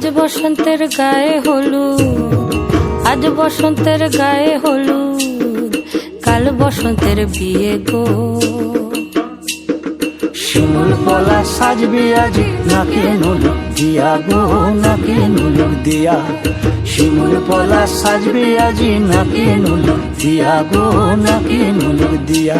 আজ বসন্তের গায়ে হলুদ, আজ বসন্তের গায়ে হলুদ, কাল বসন্তের বিয়ে গো। শিমুল পলা সাজবে আজি নাকে নোলক দিয়া গো, নাকে নোলক দিয়া। শিমুল পলা সাজবে আজি নাকে নোলক দিয়া গো, নাকে নোলক দিয়া।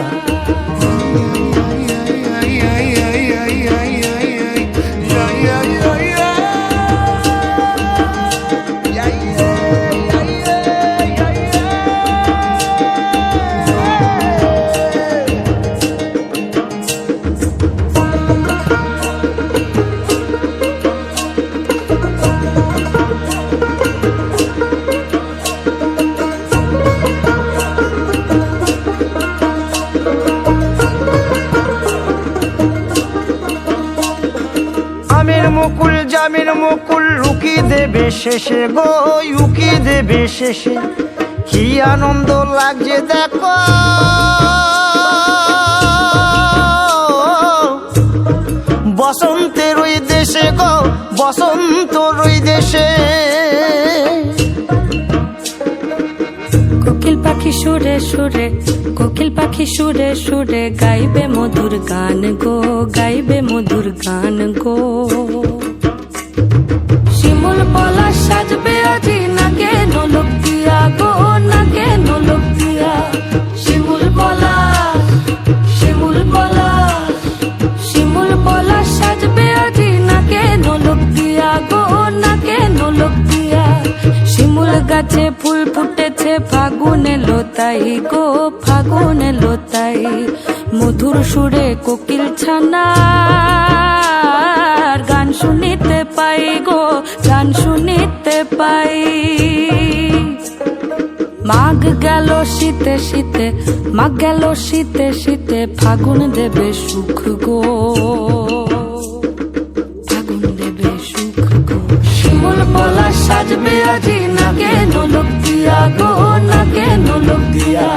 আমের মুকুল জামের মুকুল লুকি দেবে শেষে গো, উকি দেবে শেষে। কি আনন্দ লাগছে দেখো, বসন্তের ওই দেশে গো, বসন্তর ওই দেশে। কোকিল পাখি সুরে সুরে, কোকিল পাখি সুরে সুরে গাইবে মধুর গান গো, গাইবে মধুর গান গো। শিমুল পলা সাজবে আজি নাকে নোলক দিয়া গো, নাকে নোলক দিয়া। শিমুল পলা, শিমুল পলা, শিমুল পলা সাজবে আজি নাকে নোলক দিয়া গো, নাকে নোলক দিয়া। শিমুল গাছে ফুল ফুটেছে ফাগুন এলো তাই গো, ফাগুন এলো তাই। মধুর সুরে কোকিল ছানার গান শুনিতে পাই গো, গান শুনিতে পাই। মাঘ গেল শীতে শীতে, মাঘ গেল শীতে শীতে, ফাগুন দেবে সুখ গো, ফাগুন দেবে সুখ গো। শিমুল পলা সাজবে আজি নাকে নোলক দিয়া গো, নাকে নোলক দিয়া।